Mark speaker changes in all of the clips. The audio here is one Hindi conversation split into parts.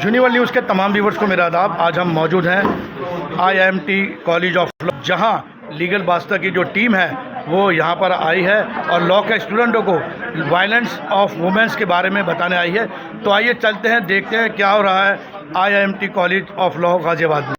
Speaker 1: यूनिवर्सल न्यूज़ के तमाम व्यूवर्स को मेरा आदाब। आज हम मौजूद हैं IIMT कॉलेज ऑफ लॉ, जहां लीगल बास्ता की जो टीम है वो यहां पर आई है और लॉ के स्टूडेंटों को वायलेंस ऑफ वुमेन्स के बारे में बताने आई है। तो आइए चलते हैं, देखते हैं क्या हो रहा है IIMT college of law Ghaziabad में।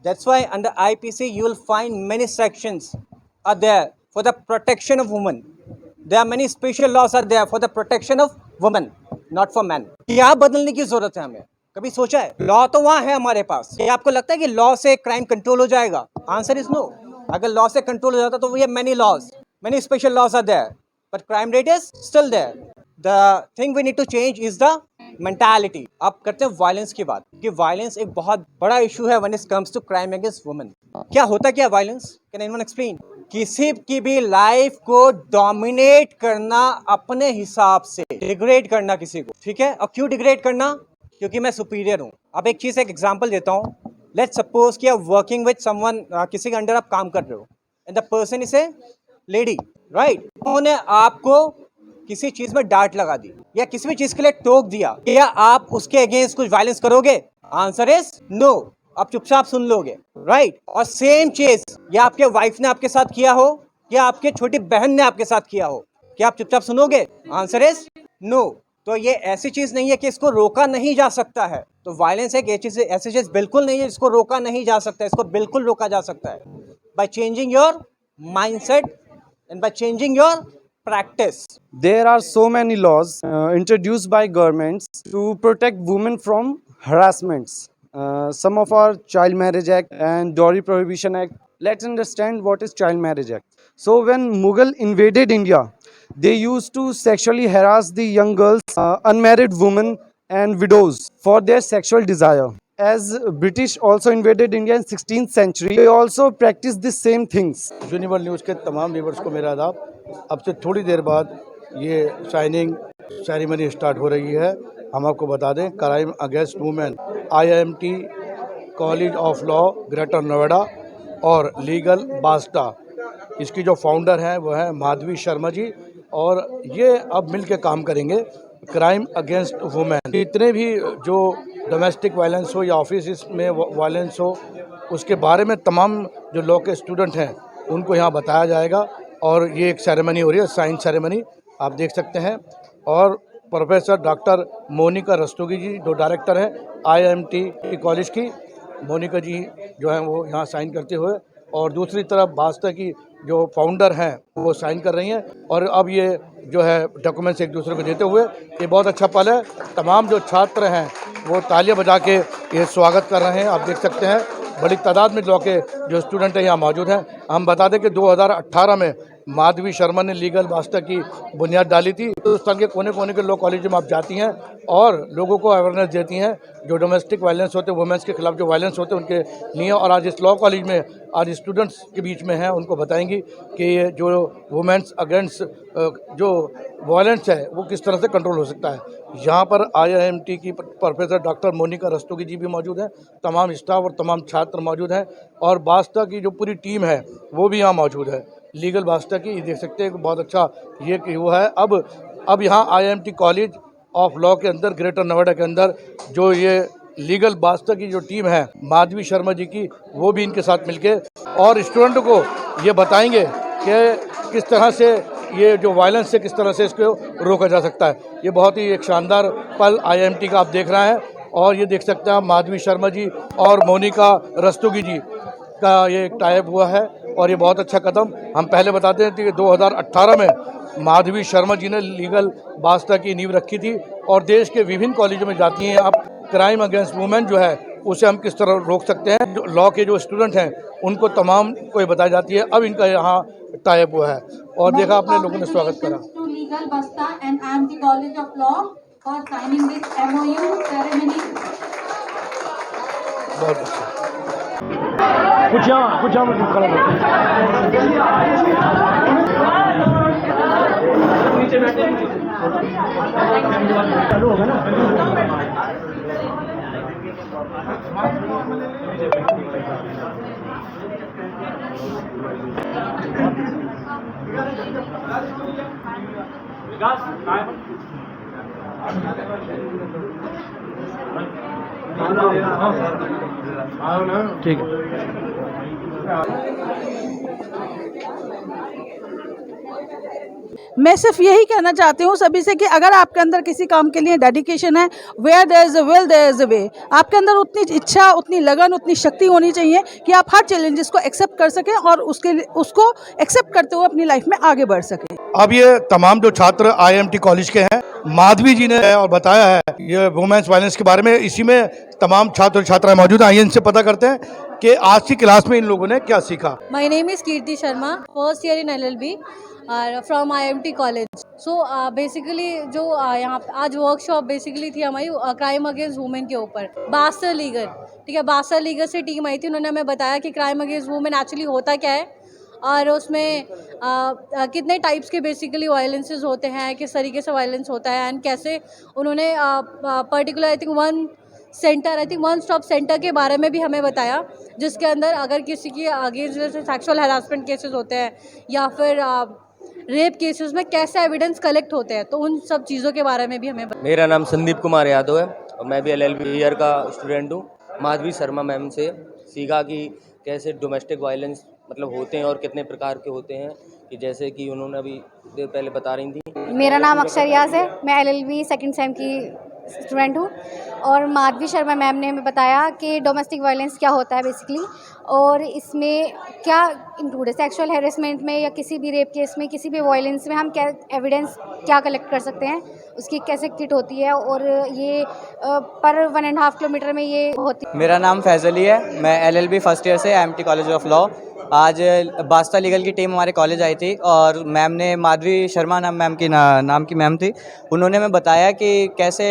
Speaker 2: That's why under IPC you will find many sections are there for the protection of women. There are many special laws are there for the protection of women, not for men. क्या बदलने की जरूरत है हमें? कभी सोचा है? लॉ तो वहाँ है हमारे पास। क्या आपको लगता है कि लॉ से क्राइम कंट्रोल हो जाएगा? Answer is no. अगर लॉ से कंट्रोल हो जाता तो ये many laws, many special laws are there, but crime rate is still there. The thing we need to change is the mentality. अब करते हैं वायलेंस की बात कि वायलेंस एक बहुत बड़ा इशू है when it comes to crime against women. क्या होता क्या वायलेंस? Can anyone explain? किसी की भी लाइफ को डोमिनेट करना अपने हिसाब से, डिग्रेड करना किसी को, ठीक है? और क्यों डिग्रेड करना? क्योंकि मैं सुपीरियर हूँ। अब एक चीज, एक एग्जांपल देता हूँ। लेट्स सपोज कि आप वर्किंग विद समवन, किसी के अंडर आप काम कर रहे हो and the person is a lady, right? उन्होंने आपको किसी चीज में डांट लगा दी या किसी भी चीज के लिए टोक दिया, क्या आप उसके अगेंस्ट कुछ वायलेंस करोगे? Answer is no. आप चुपचाप सुन लोगे, राइट? और सेम चीज या आपके वाइफ ने आपके साथ किया हो या आपके छोटी बहन ने आपके साथ किया हो, क्या आप चुपचाप सुनोगे? Answer is no. तो ये ऐसी चीज नहीं है कि इसको रोका नहीं जा सकता है। तो वायलेंस एक ऐसी चीज बिल्कुल नहीं है जिसको रोका नहीं जा सकता। इसको बिल्कुल रोका जा सकता है by changing your mindset and by changing your practice.
Speaker 3: There are so many laws introduced by governments to protect women from harassments. Some of our Child Marriage Act and Dowry Prohibition Act. Let's understand what is Child Marriage Act. So when Mughal invaded India, they used to sexually harass the young girls, unmarried women and widows for their sexual desire. As British also invaded India in 16th century, they also practiced the same things.
Speaker 1: Universal news के तमाम व्यूवर्स को मेरा आदाब। अब से थोड़ी देर बाद ये साइनिंग सेरेमनी स्टार्ट हो रही है। हम आपको बता दें, crime against women IIMT college of law greater Noida और लीगल बास्ता, इसकी जो फाउंडर हैं वो हैं माधवी शर्मा जी, और ये अब मिल के काम करेंगे क्राइम अगेंस्ट वुमेन। जितने भी जो डोमेस्टिक वायलेंस हो या ऑफिस में वायलेंस हो, उसके बारे में तमाम जो लॉ के स्टूडेंट हैं उनको यहाँ बताया जाएगा। और ये एक सेरेमनी हो रही है, साइन सेरेमनी, आप देख सकते हैं। और प्रोफेसर डॉक्टर मोनिका रस्तोगी जी जो डायरेक्टर हैं IIMT कॉलेज की, मोनिका जी जो हैं वो यहाँ साइन करते हुए, और दूसरी तरफ बास्ता की जो फाउंडर हैं वो साइन कर रही हैं। और अब ये जो है डॉक्यूमेंट्स एक दूसरे को देते हुए, ये बहुत अच्छा पल है। तमाम जो छात्र हैं वो तालियां बजा के ये स्वागत कर रहे हैं। आप देख सकते हैं बड़ी तादाद में लॉ के जो स्टूडेंट हैं यहाँ मौजूद हैं। हम बता दें कि 2018 में माधवी शर्मा ने लीगल बास्ता की बुनियाद डाली थी। तो उस तरह के कोने कोने के लॉ कॉलेज में आप जाती हैं और लोगों को अवेयरनेस देती हैं जो डोमेस्टिक वायलेंस होते हैं, वुमेन्स के खिलाफ जो वायलेंस होते हैं उनके लिए। और आज इस लॉ कॉलेज में आज स्टूडेंट्स के बीच में हैं, उनको बताएंगी कि ये जो वुमेन्स अगेंस्ट जो वायलेंस है वो किस तरह से कंट्रोल हो सकता है। यहाँ पर IIMT की प्रोफेसर डॉक्टर मोनिका रस्तोगी जी भी मौजूद हैं, तमाम स्टाफ और तमाम छात्र मौजूद हैं, और बास्ता की जो पूरी टीम है वो भी यहाँ मौजूद है, लीगल बास्ता की। ये देख सकते हैं बहुत अच्छा ये कि हुआ है। अब यहाँ IIMT कॉलेज ऑफ लॉ के अंदर ग्रेटर नोएडा के अंदर जो ये लीगल बास्ता की जो टीम है माधवी शर्मा जी की, वो भी इनके साथ मिलके और स्टूडेंटों को ये बताएंगे कि किस तरह से ये जो वायलेंस है किस तरह से इसको रोका जा सकता है। ये बहुत ही एक शानदार पल IIMT का आप देख रहे हैं। और ये देख सकते हैं आप माधवी शर्मा जी और मोनिका रस्तोगी जी का ये एक टाइप हुआ है, और ये बहुत अच्छा कदम। हम पहले बताते हैं कि 2018 में माधवी शर्मा जी ने लीगल बास्ता की नींव रखी थी और देश के विभिन्न कॉलेजों में जाती हैं। अब क्राइम अगेंस्ट वुमेन जो है उसे हम किस तरह रोक सकते हैं। जो लॉ के जो स्टूडेंट हैं उनको तमाम को ये बताई जाती है। अब इनका यहाँ टाइप हुआ है और देखा आपने लोगों ने स्वागत करा।
Speaker 4: To Legal Basta and IMT College of Law for signing this MOU ceremony.
Speaker 1: बहुत अच्छा।
Speaker 5: कुछ यहाँ खड़ा नीचे बैठे चालू होगा ना। ठीक है।
Speaker 6: मैं सिर्फ यही कहना चाहती हूँ सभी से कि अगर आपके अंदर किसी काम के लिए डेडिकेशन है, where there is a will there is a way. आपके अंदर उतनी इच्छा, उतनी लगन, उतनी शक्ति होनी चाहिए कि आप हर चैलेंजेस को एक्सेप्ट कर सकें और उसको एक्सेप्ट करते हुए अपनी लाइफ में आगे बढ़ सकें।
Speaker 1: अब ये तमाम जो छात्र IMT कॉलेज के हैं, माधवी जी ने और बताया है ये वुमेन्स वायलेंस के बारे में। इसी में तमाम छात्र छात्राएं मौजूद हैं। आइए इनसे पता करते हैं कि आज की क्लास में इन लोगों ने क्या सीखा।
Speaker 7: My name is Kirti Sharma, first year in LLB from IMT College. So basically जो यहाँ आज वर्कशॉप बेसिकली थी हमारी क्राइम अगेंस्ट वुमेन के ऊपर। बास्टर लीगर, ठीक है, बास्टर लीगर से टीम आई थी। उन्होंने हमें बताया कि क्राइम अगेंस्ट वुमेन एक्चुअली होता क्या है और उसमें कितने टाइप्स के बेसिकली वायलेंसेस होते हैं, किस तरीके से वायलेंस होता है एंड कैसे उन्होंने particular I think one stop centre के बारे में भी हमें बताया, जिसके अंदर अगर किसी की अगेंस्ट जैसे सेक्सुअल हैरासमेंट केसेस होते हैं या फिर रेप केसेस में कैसे एविडेंस कलेक्ट होते हैं, तो उन सब चीज़ों के बारे में भी हमें
Speaker 8: मेरा नाम संदीप कुमार यादव है और मैं भी LLB ईयर का स्टूडेंट हूँ। माधवी शर्मा मैम से सीखा कि कैसे डोमेस्टिक वायलेंस मतलब होते हैं और कितने प्रकार के होते हैं, कि जैसे कि उन्होंने अभी देर पहले बता रही थी।
Speaker 9: मेरा नाम अक्षर याज है, मैं LLB सेकंड सेम की स्टूडेंट हूँ और माधवी शर्मा मैम ने हमें बताया कि डोमेस्टिक वायलेंस क्या होता है बेसिकली और इसमें क्या इंक्लूड है। सेक्सुअल हैरेसमेंट में या किसी भी रेप केस में, किसी भी वायलेंस में हम क्या एविडेंस क्या कलेक्ट कर सकते हैं, उसकी कैसे किट होती है और ये पर 1.5 किलोमीटर में ये होती है।
Speaker 2: मेरा नाम फैजली है, मैं LLB फर्स्ट ईयर से IMT कॉलेज ऑफ लॉ। आज बास्ता लीगल की टीम हमारे कॉलेज आई थी और मैम ने माधवी शर्मा नाम की मैम थी। उन्होंने हमें बताया कि कैसे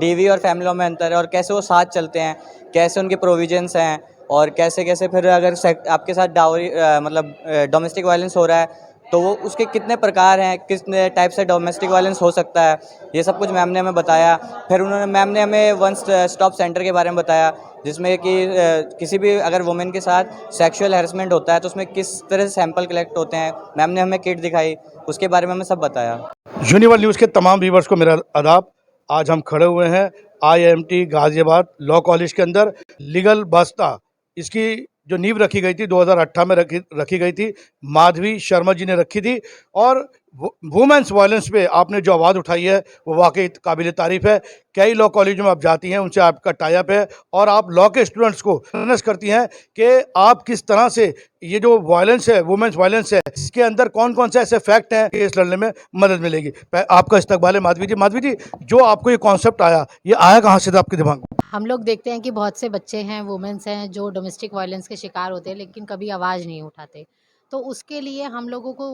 Speaker 2: DV और फैमिली लॉ में अंतर है और कैसे वो साथ चलते हैं, कैसे उनके प्रोविजंस हैं और कैसे कैसे फिर अगर आपके साथ डाउरी मतलब डोमेस्टिक वायलेंस हो रहा है तो वो उसके कितने प्रकार हैं, किस टाइप से डोमेस्टिक वायलेंस हो सकता है, ये सब कुछ मैम ने हमें बताया। फिर मैम ने हमें वन स्टॉप सेंटर के बारे में बताया, जिसमें कि किसी भी अगर वुमेन के साथ सेक्सुअल हैरेसमेंट होता है तो उसमें किस तरह से सैंपल कलेक्ट होते हैं। मैम ने हमें किट दिखाई, उसके बारे में हमें सब बताया।
Speaker 1: यूनिवर्सल न्यूज़ के तमाम व्यूवर्स को मेरा आदाब। आज हम खड़े हुए हैं IMT गाजियाबाद लॉ कॉलेज के अंदर। लीगल बस्ता इसकी जो नींव रखी गई थी 2018 में रखी गई थी, माधवी शर्मा जी ने रखी थी। और वुमेन्स वायलेंस पे आपने जो आवाज़ उठाई है वो वाकई काबिल तारीफ़ है। कई लॉ कॉलेजों में आप जाती हैं, उनसे आपका टाई अप है और आप लॉ के स्टूडेंट्स को अवेयरनेस करती हैं कि आप किस तरह से ये जो वायलेंस है, वुमेन्स वायलेंस है, इसके अंदर कौन कौन से ऐसे फैक्ट हैं कि इस लड़ने में मदद मिलेगी। आपका इस्तकबाल है माधवी जी। माधवी जी, जो आपको ये कॉन्सेप्ट आया, ये आया कहाँ से था आपके दिमाग में?
Speaker 10: हम लोग देखते हैं कि बहुत से बच्चे हैं, वुमेन्स हैं जो डोमेस्टिक वायलेंस के शिकार होते हैं लेकिन कभी आवाज़ नहीं उठाते। तो उसके लिए हम लोगों को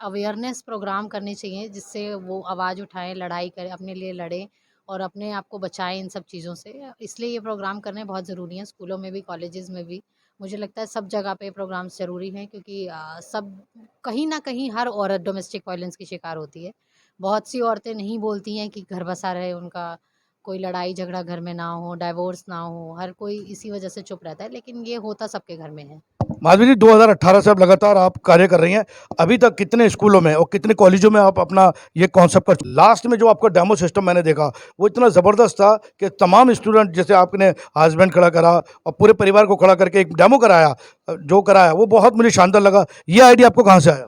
Speaker 10: अवेयरनेस प्रोग्राम करने चाहिए जिससे वो आवाज़ उठाएं, लड़ाई करें, अपने लिए लड़ें और अपने आप को बचाएं इन सब चीज़ों से। इसलिए ये प्रोग्राम करने बहुत ज़रूरी हैं, स्कूलों में भी, कॉलेजेस में भी। मुझे लगता है सब जगह पे प्रोग्राम्स ज़रूरी हैं क्योंकि सब कहीं ना कहीं हर औरत डोमेस्टिक वायलेंस की शिकार होती है। बहुत सी औरतें नहीं बोलती हैं कि घर बसा रहे, उनका कोई लड़ाई झगड़ा घर में ना हो, डाइवोर्स ना हो, हर कोई इसी वजह से चुप रहता है, लेकिन ये होता सबके घर में है।
Speaker 1: माधवी जी, 2018 से अब लगातार आप कार्य कर रही हैं। अभी तक कितने स्कूलों में और कितने कॉलेजों में आप अपना ये कॉन्सेप्ट कर, लास्ट में जो आपका डेमो सिस्टम मैंने देखा वो इतना ज़बरदस्त था कि तमाम स्टूडेंट, जैसे आपने हस्बैंड खड़ा करा और पूरे परिवार को खड़ा करके एक डेमो कराया, जो कराया वो बहुत मुझे शानदार लगा। ये आइडिया आपको कहाँ से आया?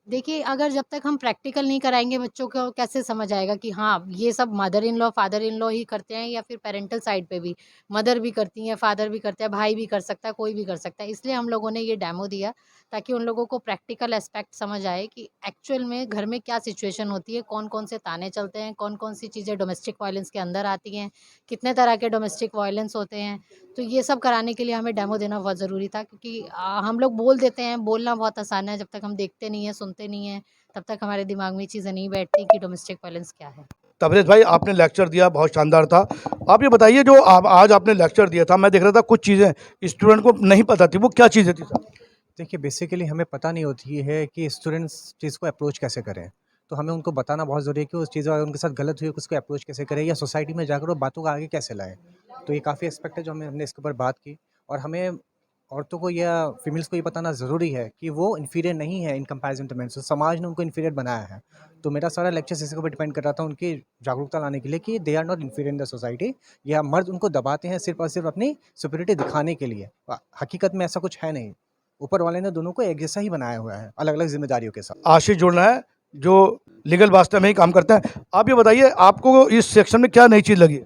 Speaker 10: देखिए, अगर जब तक हम प्रैक्टिकल नहीं कराएँगे बच्चों को कैसे समझ आएगा कि हाँ, ये सब mother in law, father in law ही करते हैं या फिर पैरेंटल साइड पे भी मदर भी करती हैं, फादर भी करते हैं, भाई भी कर सकता है, कोई भी कर सकता है। इसलिए हम लोगों ने ये डेमो दिया ताकि उन लोगों को प्रैक्टिकल एस्पेक्ट समझ आए कि एक्चुअल में घर में क्या सिचुएशन होती है, कौन-कौन से ताने चलते हैं, कौन-कौन सी चीज़ें डोमेस्टिक वायलेंस के अंदर आती हैं, कितने तरह के डोमेस्टिक वायलेंस होते हैं। तो ये सब कराने के लिए हमें डेमो देना बहुत ज़रूरी था क्योंकि हम लोग बोल देते हैं, बोलना बहुत आसान है, जब तक हम देखते नहीं हैं, सुनते नहीं हैं, तब तक हमारे दिमाग में ये चीज़ें नहीं बैठती कि डोमेस्टिक वायलेंस क्या है।
Speaker 1: तबरेज़ भाई, आपने लेक्चर दिया, बहुत शानदार था। आप ये बताइए, जो आप आज आपने लेक्चर दिया था, मैं देख रहा था कुछ चीज़ें स्टूडेंट को नहीं पता थी, वो क्या चीज़ें थी सर?
Speaker 11: देखिए, बेसिकली हमें पता नहीं होती है कि स्टूडेंट्स चीज़ को अप्रोच कैसे करें। तो हमें उनको बताना बहुत ज़रूरी है कि उस चीज़ अगर उनके साथ गलत हुई है, उसको अप्रोच कैसे करें या सोसाइटी में जाकर वो बातों को आगे कैसे लाएँ। तो ये काफ़ी एस्पेक्ट है जो हमने इसके ऊपर बात की, और हमें औरतों को या फीमेल्स को ये बताना ज़रूरी है कि वो इन्फीरियर नहीं है इन कंपैरिजन टू मेन। सो समाज ने उनको इन्फीरियर बनाया है। तो मेरा सारा लेक्चर इसी के ऊपर डिपेंड कर रहा था, उनकी जागरूकता लाने के लिए कि they are not inferior in the society, या मर्द उनको दबाते हैं सिर्फ और सिर्फ अपनी सुपीरियरिटी दिखाने के लिए। हकीकत में ऐसा कुछ है नहीं। ऊपर वाले ने दोनों को एक जैसा ही बनाया हुआ है, अलग अलग जिम्मेदारियों के साथ।
Speaker 1: आशीष जुड़ना है, जो लीगल वास्ता में ही काम करते हैं। आप ये बताइए, आपको इस सेक्शन में क्या नई चीज़ लगी?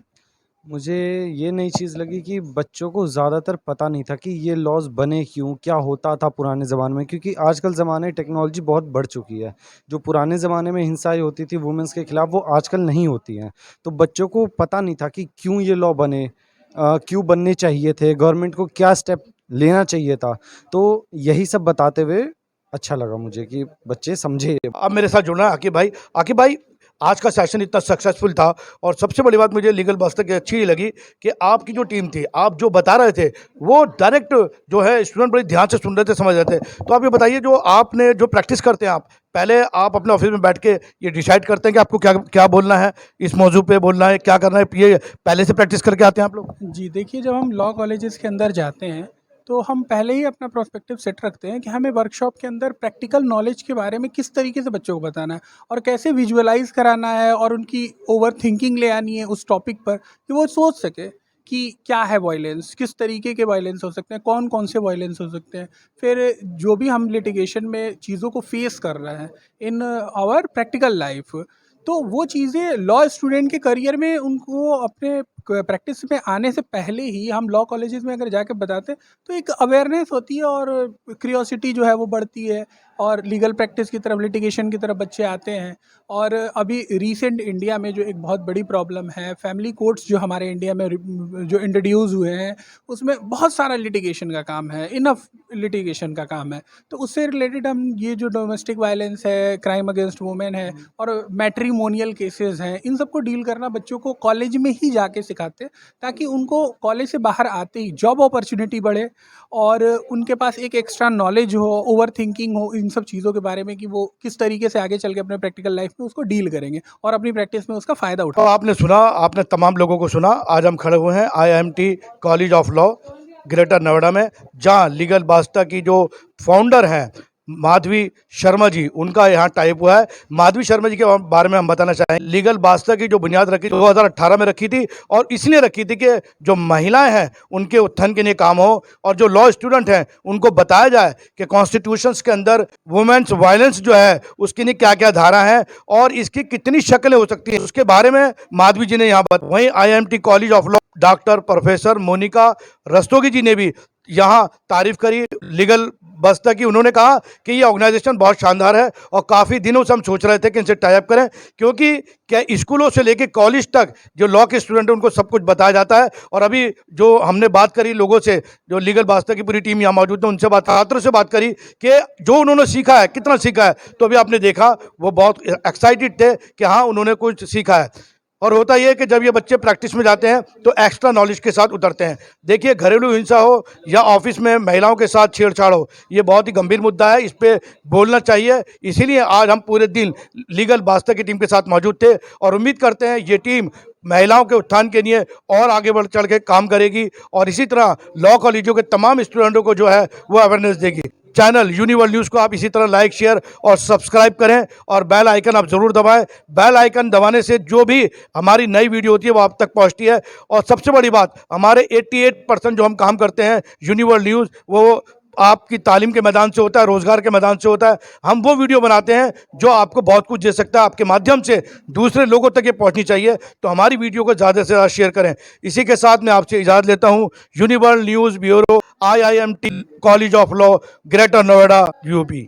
Speaker 3: मुझे ये नई चीज़ लगी कि बच्चों को ज़्यादातर पता नहीं था कि ये लॉज़ बने क्यों, क्या होता था पुराने ज़माने में, क्योंकि आजकल ज़माने टेक्नोलॉजी बहुत बढ़ चुकी है। जो पुराने ज़माने में हिंसाएँ होती थी वुमेन्स के खिलाफ, वो आजकल नहीं होती हैं। तो बच्चों को पता नहीं था कि क्यों ये लॉ बने, क्यों बनने चाहिए थे, गवर्नमेंट को क्या स्टेप लेना चाहिए था। तो यही सब बताते हुए अच्छा लगा मुझे कि बच्चे समझे।
Speaker 1: अब मेरे साथ जुड़ना है आकिब भाई। आकिब भाई, आज का सेशन इतना सक्सेसफुल था, और सबसे बड़ी बात मुझे लीगल वास्ता की अच्छी लगी कि आपकी जो टीम थी, आप जो बता रहे थे वो डायरेक्ट जो है स्टूडेंट बड़ी ध्यान से सुन रहे थे, समझ रहे थे। तो आप ये बताइए, जो आपने जो प्रैक्टिस करते हैं, आप पहले आप अपने ऑफिस में बैठ के ये डिसाइड करते हैं कि आपको क्या क्या बोलना है, इस मौजू पे बोलना है, क्या करना है, ये पहले से प्रैक्टिस करके आते हैं आप लोग?
Speaker 12: जी, देखिए, जब हम लॉ कॉलेजेस के अंदर जाते हैं तो हम पहले ही अपना प्रोस्पेक्टिव सेट रखते हैं कि हमें वर्कशॉप के अंदर प्रैक्टिकल नॉलेज के बारे में किस तरीके से बच्चों को बताना है और कैसे विजुअलाइज कराना है, और उनकी ओवर थिंकिंग ले आनी है उस टॉपिक पर कि वो सोच सके कि क्या है वायलेंस, किस तरीके के वायलेंस हो सकते हैं, कौन कौन से वायलेंस हो सकते हैं। फिर जो भी हम लिटिगेशन में चीज़ों को फेस कर रहे हैं इन आवर प्रैक्टिकल लाइफ, तो वो चीज़ें लॉ स्टूडेंट के करियर में उनको अपने प्रैक्टिस में आने से पहले ही हम लॉ कॉलेजेस में अगर जाके बताते हैं तो एक अवेयरनेस होती है और क्यूरियोसिटी जो है वो बढ़ती है, और लीगल प्रैक्टिस की तरफ, लिटिगेशन की तरफ बच्चे आते हैं। और अभी रीसेंट इंडिया में जो एक बहुत बड़ी प्रॉब्लम है, फैमिली कोर्ट्स जो हमारे इंडिया में जो इंट्रोड्यूस हुए हैं, उसमें बहुत सारा लिटिगेशन का काम है, इनफ लिटिगेशन का काम है। तो उससे रिलेटेड हम ये जो डोमेस्टिक वायलेंस है, क्राइम अगेंस्ट वुमेन है, और मैट्रिमोनियल केसेस हैं, इन सबको डील करना बच्चों को कॉलेज में ही जाके सिखाते हैं, ताकि उनको कॉलेज से बाहर आते ही जॉब अपॉर्चुनिटी बढ़े और उनके पास एक एक्स्ट्रा नॉलेज हो, ओवर थिंकिंग हो इन सब चीज़ों के बारे में कि वो किस तरीके से आगे चल के अपने प्रैक्टिकल लाइफ में उसको डील करेंगे और अपनी प्रैक्टिस में उसका फ़ायदा
Speaker 1: तो
Speaker 12: उठाएंगे।
Speaker 1: आपने सुना, आपने तमाम लोगों को सुना। आज हम खड़े हुए हैं IIMT college of law greater Noida में, जहां लीगल वास्ता की जो फाउंडर हैं माधवी शर्मा जी, उनका यहाँ टाइप हुआ है। माधवी शर्मा जी के बारे में हम बताना चाहें, लीगल वास्ता की जो बुनियाद रखी 2018 में रखी थी, और इसलिए रखी थी कि जो महिलाएं हैं उनके उत्थान के लिए काम हो, और जो लॉ स्टूडेंट हैं उनको बताया जाए कि कॉन्स्टिट्यूशंस के अंदर वुमेन्स वायलेंस जो है उसके लिए क्या क्या धारा है और इसकी कितनी शक्लें हो सकती हैं, उसके बारे में माधवी जी ने यहाँ बताया। वहीं IIMT college of law doctor professor Monika Rastogi ji ने भी यहाँ तारीफ करी लीगल वास्ता की। उन्होंने कहा कि ये ऑर्गेनाइजेशन बहुत शानदार है, और काफ़ी दिनों से हम सोच रहे थे कि इनसे टाई अप करें, क्योंकि क्या स्कूलों से लेकर कॉलेज तक जो लॉ के स्टूडेंट हैं उनको सब कुछ बताया जाता है। और अभी जो हमने बात करी लोगों से, जो लीगल वास्ता की पूरी टीम यहाँ मौजूद है, उनसे छात्रों से बात करी कि जो उन्होंने सीखा है, कितना सीखा है, तो अभी आपने देखा वो बहुत एक्साइटेड थे कि हाँ उन्होंने कुछ सीखा है। और होता यह है कि जब ये बच्चे प्रैक्टिस में जाते हैं तो एक्स्ट्रा नॉलेज के साथ उतरते हैं। देखिए, घरेलू हिंसा हो या ऑफिस में महिलाओं के साथ छेड़छाड़ हो, ये बहुत ही गंभीर मुद्दा है, इस पे बोलना चाहिए। इसीलिए आज हम पूरे दिन लीगल वास्ता की टीम के साथ मौजूद थे, और उम्मीद करते हैं ये टीम महिलाओं के उत्थान के लिए और आगे बढ़ चढ़ के काम करेगी, और इसी तरह लॉ कॉलेजों के तमाम स्टूडेंटों को जो है वो अवेयरनेस देगी। चैनल यूनिवर्ल न्यूज़ को आप इसी तरह लाइक, शेयर और सब्सक्राइब करें, और बेल आइकन आप ज़रूर दबाएं। बेल आइकन दबाने से जो भी हमारी नई वीडियो होती है वो आप तक पहुंचती है। और सबसे बड़ी बात, हमारे 88% जो हम काम करते हैं यूनिवर्ल न्यूज़, वो आपकी तालीम के मैदान से होता है, रोजगार के मैदान से होता है। हम वो वीडियो बनाते हैं जो आपको बहुत कुछ दे सकता है, आपके माध्यम से दूसरे लोगों तक ये पहुंचनी चाहिए। तो हमारी वीडियो को ज़्यादा से ज़्यादा शेयर करें। इसी के साथ मैं आपसे इजाज़त लेता हूँ। Universal news bureau, IIMT college of law, greater Noida, UP।